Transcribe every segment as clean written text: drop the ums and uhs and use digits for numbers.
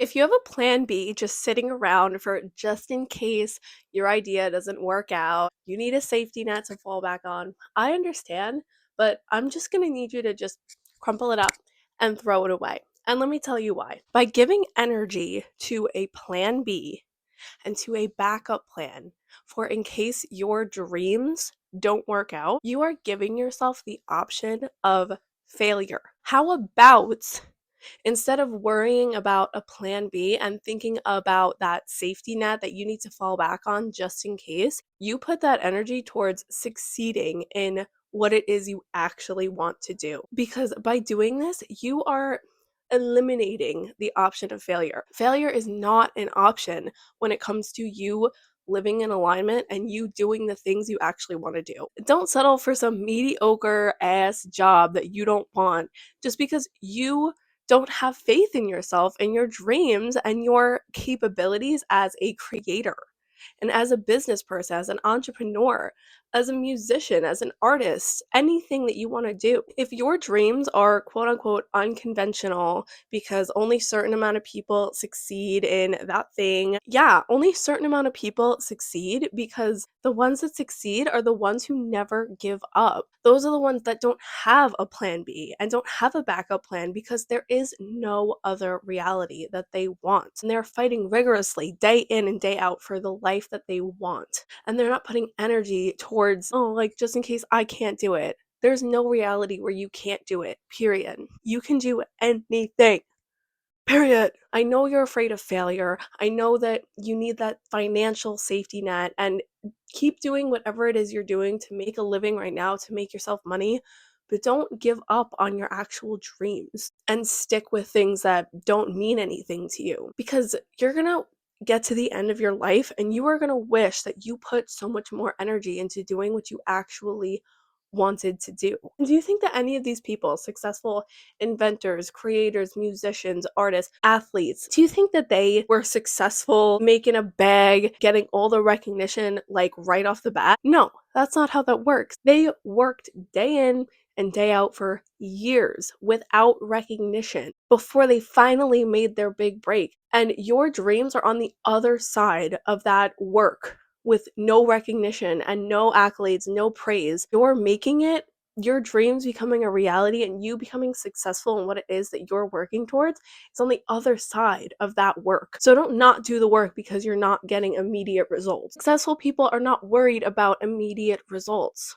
If you have a plan B just sitting around for just in case your idea doesn't work out, you need a safety net to fall back on. I understand, but I'm just going to need you to just crumple it up and throw it away. And let me tell you why. By giving energy to a plan B and to a backup plan for in case your dreams don't work out, you are giving yourself the option of failure. How about instead of worrying about a plan B and thinking about that safety net that you need to fall back on just in case, you put that energy towards succeeding in what it is you actually want to do. Because by doing this, you are eliminating the option of failure. Failure is not an option when it comes to you living in alignment and you doing the things you actually want to do. Don't settle for some mediocre ass job that you don't want just because you don't have faith in yourself and your dreams and your capabilities as a creator and as a business person, as an entrepreneur, as a musician, as an artist, anything that you want to do. If your dreams are quote unquote unconventional because only certain amount of people succeed in that thing, yeah, only certain amount of people succeed because the ones that succeed are the ones who never give up. Those are the ones that don't have a plan B and don't have a backup plan because there is no other reality that they want. And they're fighting rigorously day in and day out for the life that they want. And they're not putting energy towards, oh, like just in case I can't do it. There's no reality where you can't do it, period. You can do anything. Period. I know you're afraid of failure. I know that you need that financial safety net and keep doing whatever it is you're doing to make a living right now, to make yourself money, but don't give up on your actual dreams and stick with things that don't mean anything to you because you're going to get to the end of your life and you are going to wish that you put so much more energy into doing what you actually wanted to do. Do you think that any of these people, successful inventors, creators, musicians, artists, athletes, do you think that they were successful making a bag, getting all the recognition like right off the bat? No, that's not how that works. They worked day in and day out for years without recognition before they finally made their big break. And your dreams are on the other side of that work with no recognition and no accolades, no praise. You're making it, your dreams becoming a reality and you becoming successful in what it is that you're working towards is on the other side of that work. So don't not do the work because you're not getting immediate results. Successful people are not worried about immediate results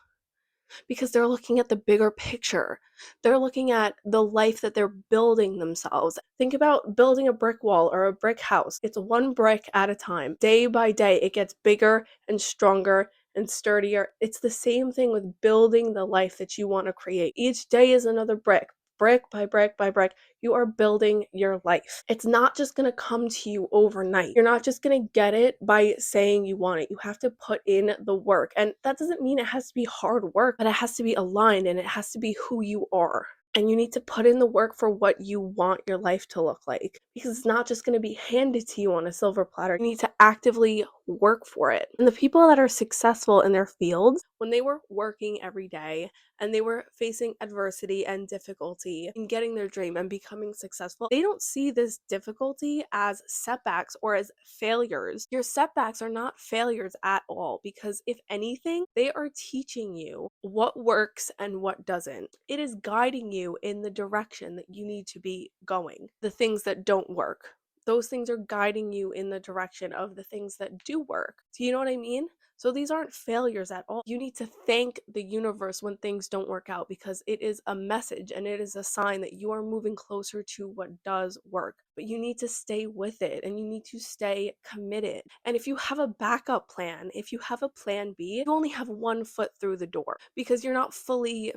because they're looking at the bigger picture. They're looking at the life that they're building themselves. Think about building a brick wall or a brick house. It's one brick at a time. Day by day, it gets bigger and stronger and sturdier. It's the same thing with building the life that you want to create. Each day is another brick. Brick by brick by brick, you are building your life. It's not just going to come to you overnight. You're not just going to get it by saying you want it. You have to put in the work. And that doesn't mean it has to be hard work, but it has to be aligned and it has to be who you are. And you need to put in the work for what you want your life to look like because it's not just going to be handed to you on a silver platter. You need to actively work for it. And the people that are successful in their fields, when they were working every day and they were facing adversity and difficulty in getting their dream and becoming successful, they don't see this difficulty as setbacks or as failures. Your setbacks are not failures at all because, if anything, they are teaching you what works and what doesn't. It is guiding you in the direction that you need to be going. The things that don't work, those things are guiding you in the direction of the things that do work. Do you know what I mean? So these aren't failures at all. You need to thank the universe when things don't work out because it is a message and it is a sign that you are moving closer to what does work. But you need to stay with it and you need to stay committed. And if you have a backup plan, if you have a plan B, you only have one foot through the door because you're not fully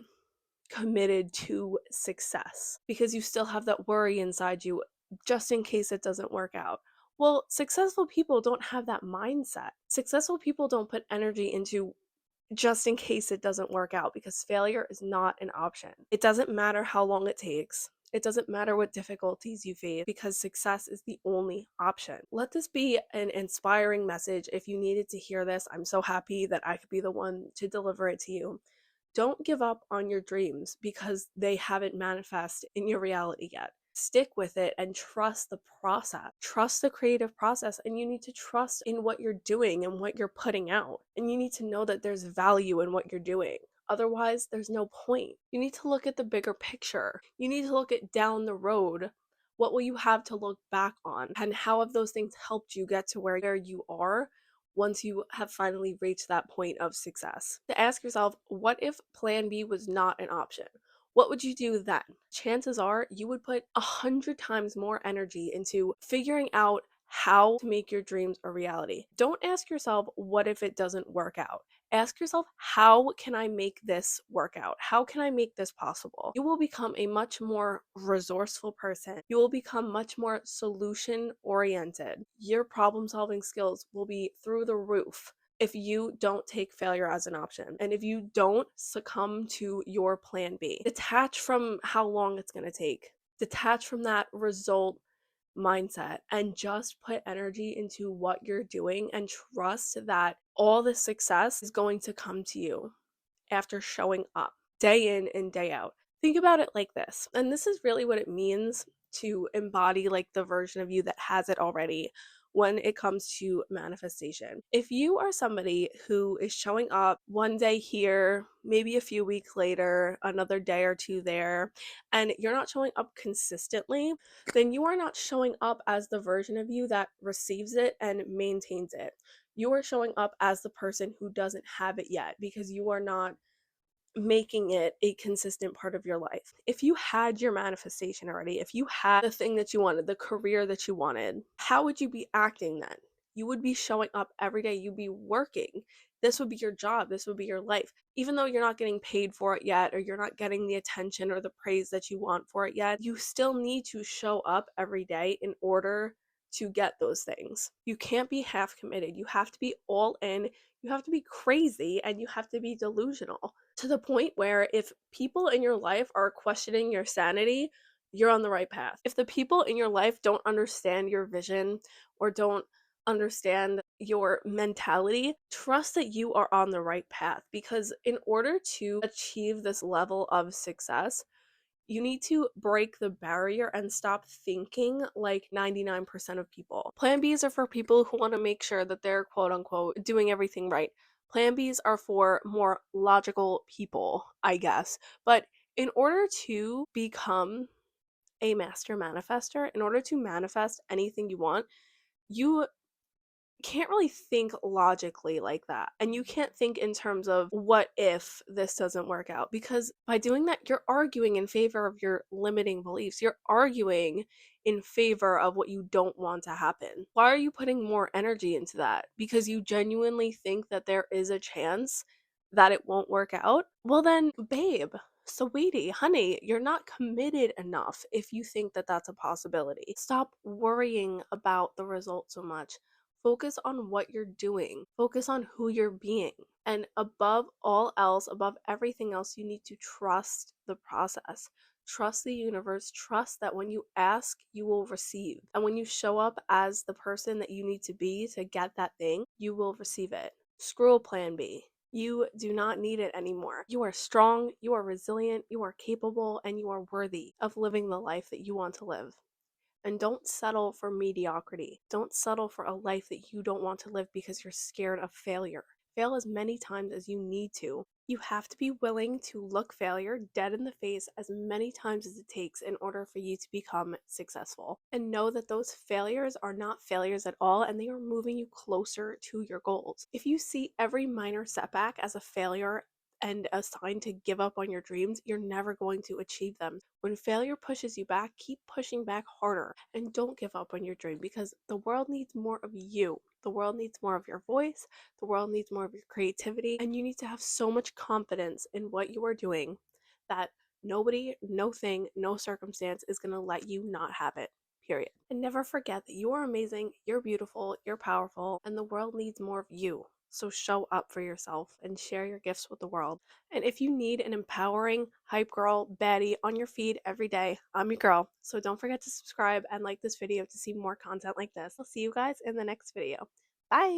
committed to success because you still have that worry inside you just in case it doesn't work out. Well, successful people don't have that mindset. Successful people don't put energy into just in case it doesn't work out because failure is not an option. It doesn't matter how long it takes. It doesn't matter what difficulties you face because success is the only option. Let this be an inspiring message. If you needed to hear this, I'm so happy that I could be the one to deliver it to you. Don't give up on your dreams because they haven't manifested in your reality yet. Stick with it and trust the process. Trust the creative process, and you need to trust in what you're doing and what you're putting out. And you need to know that there's value in what you're doing. Otherwise, there's no point. You need to look at the bigger picture. You need to look at down the road. What will you have to look back on? And how have those things helped you get to where you are once you have finally reached that point of success? To ask yourself, what if plan B was not an option? What would you do then? Chances are you would put 100 times more energy into figuring out how to make your dreams a reality. Don't ask yourself, what if it doesn't work out? Ask yourself, how can I make this work out? How can I make this possible? You will become a much more resourceful person. You will become much more solution oriented. Your problem solving skills will be through the roof if you don't take failure as an option and if you don't succumb to your plan B. Detach from how long it's going to take, detach from that result mindset, and just put energy into what you're doing and trust that all the success is going to come to you after showing up day in and day out. Think about it like this, and this is really what it means to embody like the version of you that has it already when it comes to manifestation. If you are somebody who is showing up one day here, maybe a few weeks later, another day or two there, and you're not showing up consistently, then you are not showing up as the version of you that receives it and maintains it. You are showing up as the person who doesn't have it yet because you are not making it a consistent part of your life. If you had your manifestation already, if you had the thing that you wanted, the career that you wanted, how would you be acting then? You would be showing up every day, you'd be working. This would be your job, this would be your life. Even though you're not getting paid for it yet, or you're not getting the attention or the praise that you want for it yet, you still need to show up every day in order to get those things. You can't be half committed. You have to be all in. You have to be crazy and you have to be delusional to the point where if people in your life are questioning your sanity, you're on the right path. If the people in your life don't understand your vision or don't understand your mentality, trust that you are on the right path, because in order to achieve this level of success, you need to break the barrier and stop thinking like 99% of people. Plan Bs are for people who want to make sure that they're quote unquote doing everything right. Plan Bs are for more logical people, I guess. But in order to become a master manifester, in order to manifest anything you want, you can't really think logically like that. And you can't think in terms of what if this doesn't work out, because by doing that, you're arguing in favor of your limiting beliefs. You're arguing in favor of what you don't want to happen. Why are you putting more energy into that? Because you genuinely think that there is a chance that it won't work out? Well, then, babe, sweetie, honey, you're not committed enough if you think that that's a possibility. Stop worrying about the result so much. Focus on what you're doing. Focus on who you're being. And above all else, above everything else, you need to trust the process. Trust the universe. Trust that when you ask, you will receive. And when you show up as the person that you need to be to get that thing, you will receive it. Screw a plan B. You do not need it anymore. You are strong, you are resilient, you are capable, and you are worthy of living the life that you want to live. And don't settle for mediocrity. Don't settle for a life that you don't want to live because you're scared of failure. Fail as many times as you need to. You have to be willing to look failure dead in the face as many times as it takes in order for you to become successful. And know that those failures are not failures at all, and they are moving you closer to your goals. If you see every minor setback as a failure and a sign to give up on your dreams, you're never going to achieve them. When failure pushes you back, keep pushing back harder and don't give up on your dream, because the world needs more of you. The world needs more of your voice. The world needs more of your creativity. And you need to have so much confidence in what you are doing that nobody, no thing, no circumstance is going to let you not have it. Period. And never forget that you are amazing, you're beautiful, you're powerful, and the world needs more of you. So show up for yourself and share your gifts with the world. And if you need an empowering hype girl baddie on your feed every day, I'm your girl. So don't forget to subscribe and like this video to see more content like this. I'll see you guys in the next video. Bye!